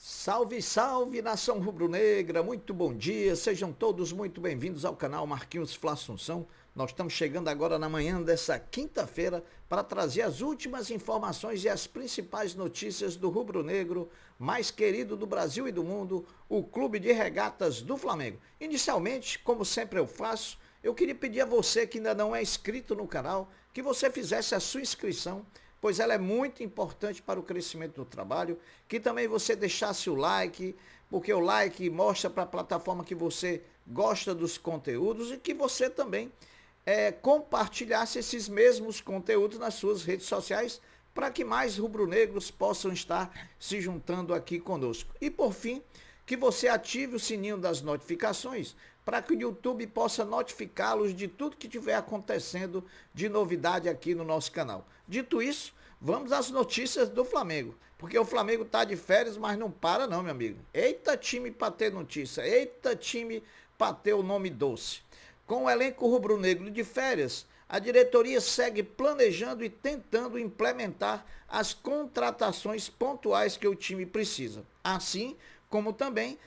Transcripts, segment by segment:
Salve, salve, nação rubro-negra, muito bom dia, sejam todos muito bem-vindos ao canal Marquinhos Fla Assunção. Nós estamos chegando agora na manhã dessa quinta-feira para trazer as últimas informações e as principais notícias do rubro-negro mais querido do Brasil e do mundo, o Clube de Regatas do Flamengo. Inicialmente, como sempre eu faço, eu queria pedir a você que ainda não é inscrito no canal, que você fizesse a sua inscrição, pois ela é muito importante para o crescimento do trabalho, que também você deixasse o like, porque o like mostra para a plataforma que você gosta dos conteúdos e que você também compartilhasse esses mesmos conteúdos nas suas redes sociais para que mais rubro-negros possam estar se juntando aqui conosco. E por fim, que você ative o sininho das notificações para que o YouTube possa notificá-los de tudo que estiver acontecendo de novidade aqui no nosso canal. Dito isso, vamos às notícias do Flamengo, porque o Flamengo está de férias, mas não para não, meu amigo. Eita time para ter notícia, eita time para ter o nome doce. Com o elenco rubro-negro de férias, a diretoria segue planejando e tentando implementar as contratações pontuais que o time precisa. Assim como também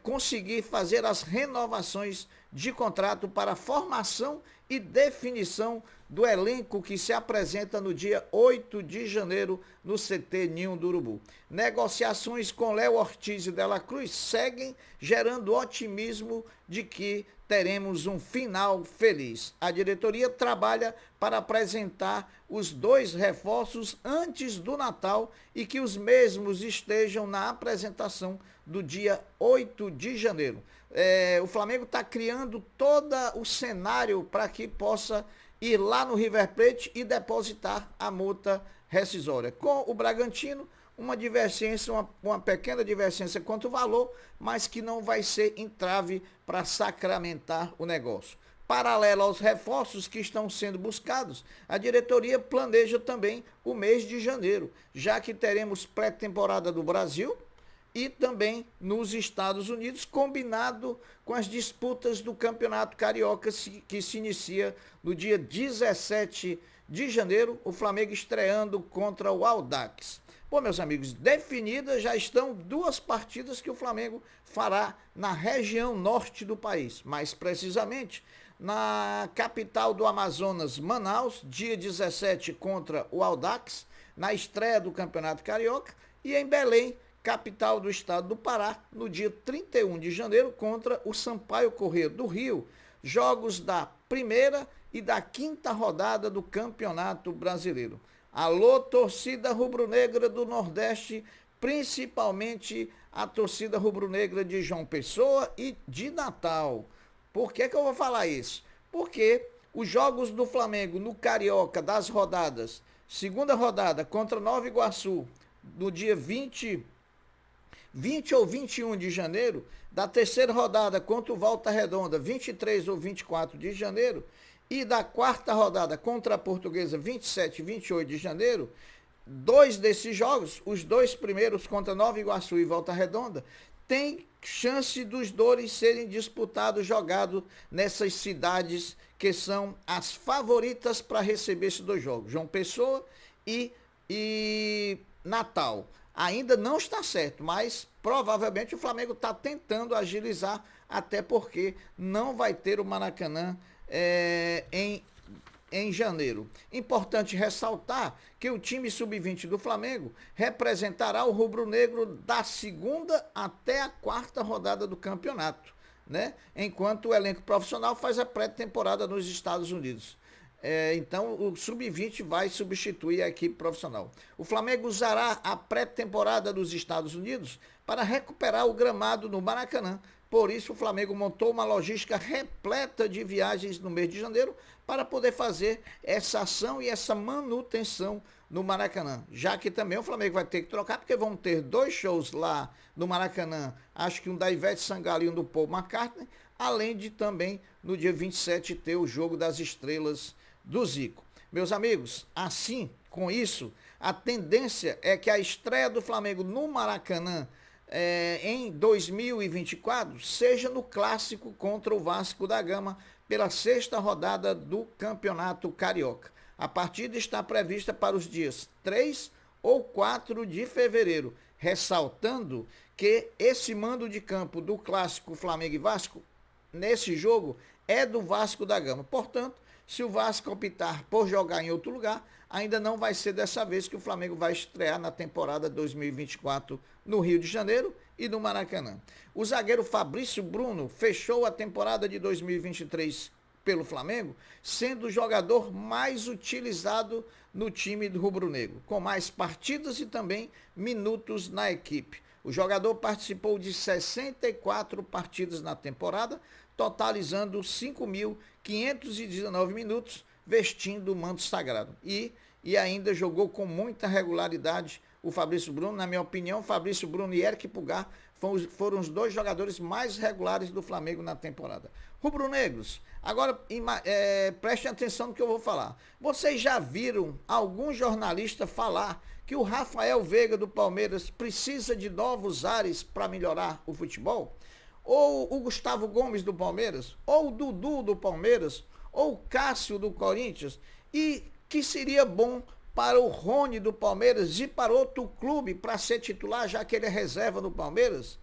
conseguir fazer as renovações de contrato para a formação e definição do elenco que se apresenta no dia 8 de janeiro no CT Ninho do Urubu. Negociações com Léo Ortiz e Dela Cruz seguem gerando otimismo de que teremos um final feliz. A diretoria trabalha para apresentar os dois reforços antes do Natal e que os mesmos estejam na apresentação do dia 8 de janeiro. O Flamengo está criando todo o cenário para que possa ir lá no River Plate e depositar a multa rescisória. Com o Bragantino, uma pequena divergência quanto ao valor, mas que não vai ser entrave para sacramentar o negócio. Paralelo aos reforços que estão sendo buscados, a diretoria planeja também o mês de janeiro, já que teremos pré-temporada do Brasil e também nos Estados Unidos, combinado com as disputas do Campeonato Carioca, que se inicia no dia 17 de janeiro, o Flamengo estreando contra o Audax. Bom, meus amigos, definidas já estão duas partidas que o Flamengo fará na região norte do país, mais precisamente na capital do Amazonas, Manaus, dia 17 contra o Audax, na estreia do Campeonato Carioca, e em Belém, capital do estado do Pará, no dia 31 de janeiro contra o Sampaio Corrêa do Rio, jogos da primeira e da quinta rodada do Campeonato Brasileiro. Alô, torcida rubro-negra do Nordeste, principalmente a torcida rubro-negra de João Pessoa e de Natal. Por que eu vou falar isso? Porque os jogos do Flamengo no Carioca das rodadas, segunda rodada contra Nova Iguaçu, no dia 20 ou 21 de janeiro, da terceira rodada contra o Volta Redonda, 23 ou 24 de janeiro, e da quarta rodada contra a Portuguesa, 27 e 28 de janeiro, dois desses jogos, os dois primeiros contra Nova Iguaçu e Volta Redonda, tem chance dos dois serem disputados, jogados nessas cidades que são as favoritas para receber esses dois jogos, João Pessoa e Natal. Ainda não está certo, mas provavelmente o Flamengo está tentando agilizar, até porque não vai ter o Maracanã em janeiro. Importante ressaltar que o time sub-20 do Flamengo representará o rubro-negro da segunda até a quarta rodada do campeonato, né? Enquanto o elenco profissional faz a pré-temporada nos Estados Unidos. Então o sub-20 vai substituir a equipe profissional. O Flamengo usará a pré-temporada dos Estados Unidos para recuperar o gramado no Maracanã. Por isso o Flamengo montou uma logística repleta de viagens no mês de janeiro para poder fazer essa ação e essa manutenção no Maracanã. Já que também o Flamengo vai ter que trocar, porque vão ter dois shows lá no Maracanã, acho que um da Ivete Sangalo e um do Paul McCartney, além de também no dia 27 ter o Jogo das Estrelas do Zico. Meus amigos, assim, com isso, a tendência é que a estreia do Flamengo no Maracanã em 2024 seja no clássico contra o Vasco da Gama pela sexta rodada do Campeonato Carioca. A partida está prevista para os dias 3 ou 4 de fevereiro, ressaltando que esse mando de campo do clássico Flamengo e Vasco, nesse jogo, é do Vasco da Gama. Portanto, se o Vasco optar por jogar em outro lugar, ainda não vai ser dessa vez que o Flamengo vai estrear na temporada 2024 no Rio de Janeiro e no Maracanã. O zagueiro Fabrício Bruno fechou a temporada de 2023 pelo Flamengo, sendo o jogador mais utilizado no time do rubro-negro, com mais partidas e também minutos na equipe. O jogador participou de 64 partidas na temporada, totalizando 5.519 minutos vestindo o manto sagrado. E ainda jogou com muita regularidade o Fabrício Bruno. Na minha opinião, Fabrício Bruno e Eric Pulgar foram os dois jogadores mais regulares do Flamengo na temporada. Rubro-negros, agora prestem atenção no que eu vou falar. Vocês já viram algum jornalista falar que o Rafael Veiga do Palmeiras precisa de novos ares para melhorar o futebol? Ou o Gustavo Gomes do Palmeiras? Ou o Dudu do Palmeiras? Ou o Cássio do Corinthians? E que seria bom para o Rony do Palmeiras e para outro clube para ser titular, já que ele é reserva no Palmeiras?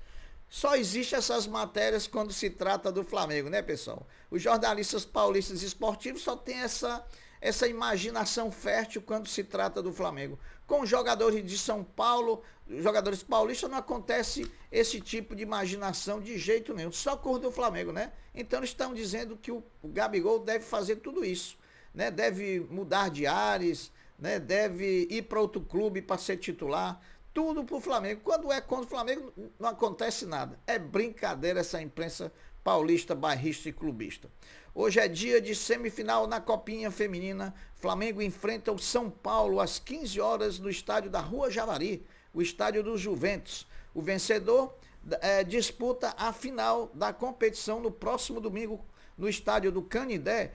Só existem essas matérias quando se trata do Flamengo, né, pessoal? Os jornalistas paulistas esportivos só têm essa imaginação fértil quando se trata do Flamengo. Com os jogadores de São Paulo, jogadores paulistas, não acontece esse tipo de imaginação de jeito nenhum. Só cor do Flamengo, né? Então eles estão dizendo que o Gabigol deve fazer tudo isso, né? Deve mudar de ares, né? Deve ir para outro clube para ser titular. Tudo para o Flamengo. Quando é contra o Flamengo, não acontece nada. É brincadeira essa imprensa paulista, bairrista e clubista. Hoje é dia de semifinal na Copinha Feminina. Flamengo enfrenta o São Paulo às 15 horas no estádio da Rua Javari, o estádio dos Juventus. O vencedor disputa a final da competição no próximo domingo no estádio do Canindé,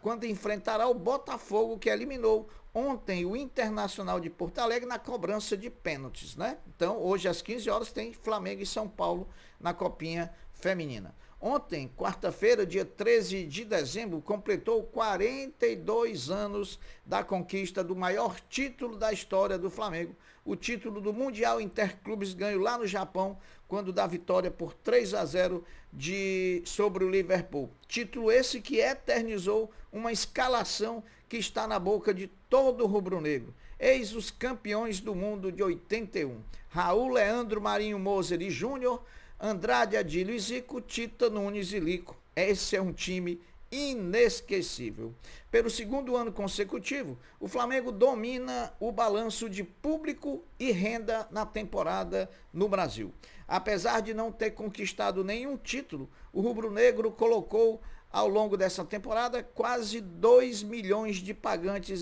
quando enfrentará o Botafogo, que eliminou ontem o Internacional de Porto Alegre na cobrança de pênaltis, né? Então, hoje às 15 horas tem Flamengo e São Paulo na Copinha Feminina. Ontem, quarta-feira, dia 13 de dezembro, completou 42 anos da conquista do maior título da história do Flamengo, o título do Mundial Interclubes, ganho lá no Japão, quando dá vitória por 3-0 sobre o Liverpool. Título esse que eternizou uma escalação que está na boca de todo rubro-negro. Eis os campeões do mundo de 81. Raul, Leandro, Marinho, Moser e Júnior, Andrade, Adílio e Zico, Tita, Nunes e Lico. Esse é um time inesquecível. Pelo segundo ano consecutivo, o Flamengo domina o balanço de público e renda na temporada no Brasil. Apesar de não ter conquistado nenhum título, o rubro-negro colocou ao longo dessa temporada quase 2 milhões de pagantes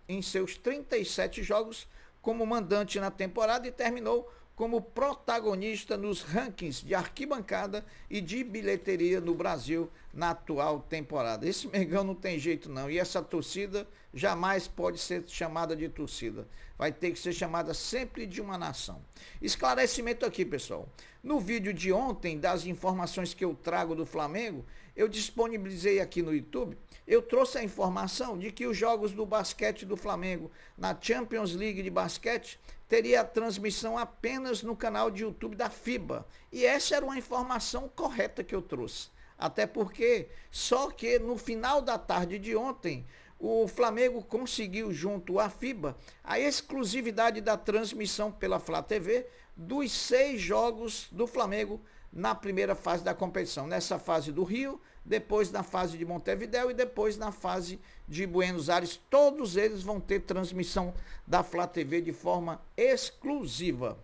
em seus 37 jogos como mandante na temporada e terminou como protagonista nos rankings de arquibancada e de bilheteria no Brasil na atual temporada. Esse Mengão não tem jeito não, e essa torcida jamais pode ser chamada de torcida. Vai ter que ser chamada sempre de uma nação. Esclarecimento aqui, pessoal. No vídeo de ontem, das informações que eu trago do Flamengo, eu disponibilizei aqui no YouTube, eu trouxe a informação de que os jogos do basquete do Flamengo na Champions League de basquete teria a transmissão apenas no canal de YouTube da FIBA. E essa era uma informação correta que eu trouxe. Até porque, só que no final da tarde de ontem, o Flamengo conseguiu, junto à FIBA, a exclusividade da transmissão pela Flá TV dos 6 jogos do Flamengo na primeira fase da competição. Nessa fase do Rio, depois na fase de Montevidéu e depois na fase de Buenos Aires. Todos eles vão ter transmissão da Flá TV de forma exclusiva.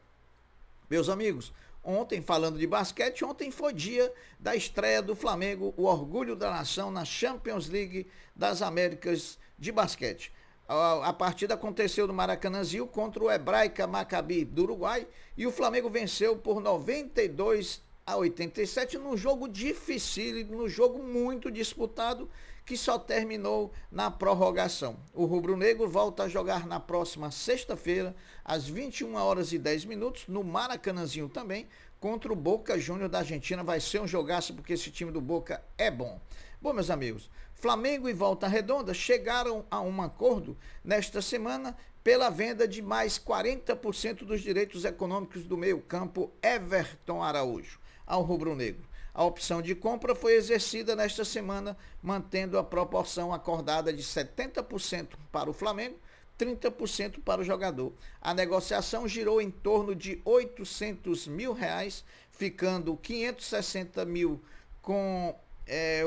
Meus amigos, ontem, falando de basquete, ontem foi dia da estreia do Flamengo, o orgulho da nação, na Champions League das Américas de basquete. A partida aconteceu no Maracanãzinho contra o Hebraica Maccabi do Uruguai e o Flamengo venceu por 92-87 num jogo difícil, num jogo muito disputado que só terminou na prorrogação. O rubro-negro volta a jogar na próxima sexta-feira, às 21h10, no Maracanãzinho também, contra o Boca Juniors da Argentina. Vai ser um jogaço porque esse time do Boca é bom. Bom, meus amigos, Flamengo e Volta Redonda chegaram a um acordo nesta semana pela venda de mais 40% dos direitos econômicos do meio-campo Everton Araújo ao rubro-negro. A opção de compra foi exercida nesta semana, mantendo a proporção acordada de 70% para o Flamengo, 30% para o jogador. A negociação girou em torno de R$ 800 mil, ficando 560 mil com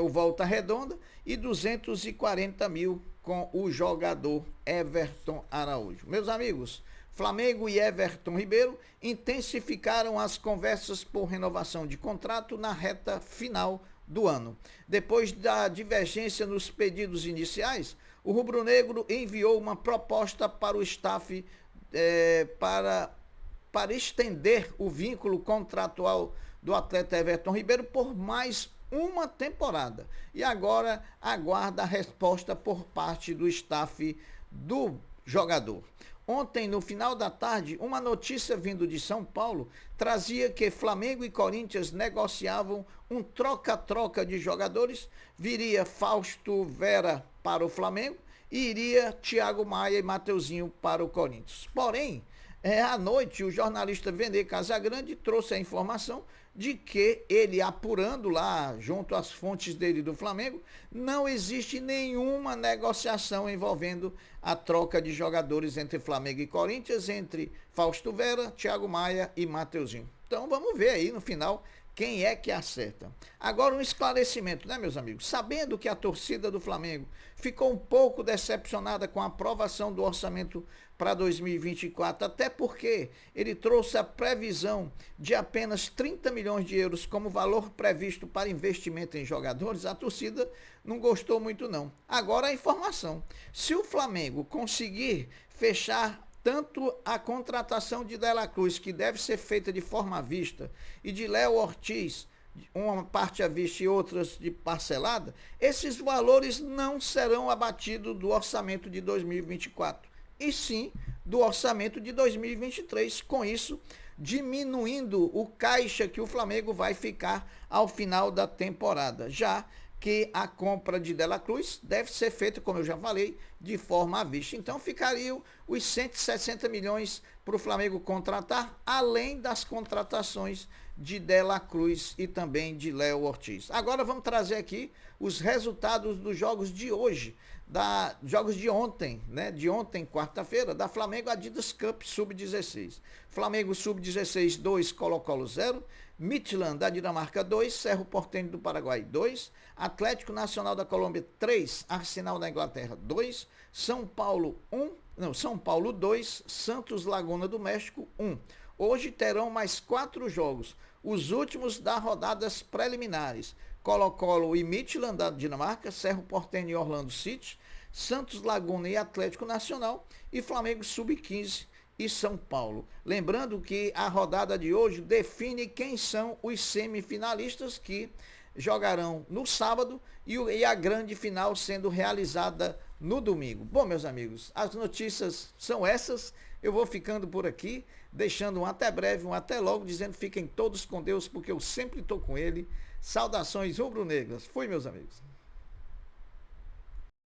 o Volta Redonda e 240 mil com o jogador Everton Araújo. Meus amigos, Flamengo e Everton Ribeiro intensificaram as conversas por renovação de contrato na reta final do ano. Depois da divergência nos pedidos iniciais, o rubro-negro enviou uma proposta para o staff para estender o vínculo contratual do atleta Everton Ribeiro por mais uma temporada. E agora aguarda a resposta por parte do staff do jogador. Ontem, no final da tarde, uma notícia vindo de São Paulo trazia que Flamengo e Corinthians negociavam um troca-troca de jogadores. Viria Fausto Vera para o Flamengo e iria Thiago Maia e Mateuzinho para o Corinthians. Porém, à noite, o jornalista Vene Casagrande trouxe a informação de que ele, apurando lá junto às fontes dele do Flamengo, não existe nenhuma negociação envolvendo a troca de jogadores entre Flamengo e Corinthians, entre Fausto Vera, Thiago Maia e Mateuzinho. Então vamos ver aí no final quem é que acerta. Agora um esclarecimento, né, meus amigos? Sabendo que a torcida do Flamengo ficou um pouco decepcionada com a aprovação do orçamento para 2024, até porque ele trouxe a previsão de apenas 30 milhões de euros como valor previsto para investimento em jogadores, a torcida não gostou muito não. Agora a informação, se o Flamengo conseguir fechar tanto a contratação de De La Cruz, que deve ser feita de forma à vista, e de Léo Ortiz, uma parte à vista e outras de parcelada, esses valores não serão abatidos do orçamento de 2024, e sim do orçamento de 2023. Com isso, diminuindo o caixa que o Flamengo vai ficar ao final da temporada, já que a compra de De La Cruz deve ser feita, como eu já falei, de forma à vista. Então ficariam os 160 milhões para o Flamengo contratar, além das contratações de De La Cruz e também de Léo Ortiz. Agora vamos trazer aqui os resultados dos jogos de hoje, jogos de ontem, né? De ontem, quarta-feira, da Flamengo Adidas Cup Sub-16. Flamengo Sub-16 2, Colo-Colo 0, Midtjylland da Dinamarca 2, Cerro Porteño do Paraguai 2, Atlético Nacional da Colômbia 3, Arsenal da Inglaterra 2, São Paulo 2, Santos Laguna do México 1. Hoje terão mais 4 jogos, os últimos das rodadas preliminares. Colo-Colo e Midtjylland da Dinamarca, Cerro Porteño e Orlando City, Santos Laguna e Atlético Nacional e Flamengo Sub-15 e São Paulo. Lembrando que a rodada de hoje define quem são os semifinalistas que jogarão no sábado e a grande final sendo realizada no domingo. Bom, meus amigos, as notícias são essas. Eu vou ficando por aqui, deixando um até breve, um até logo, dizendo fiquem todos com Deus, porque eu sempre estou com ele. Saudações rubro-negras. Fui, meus amigos.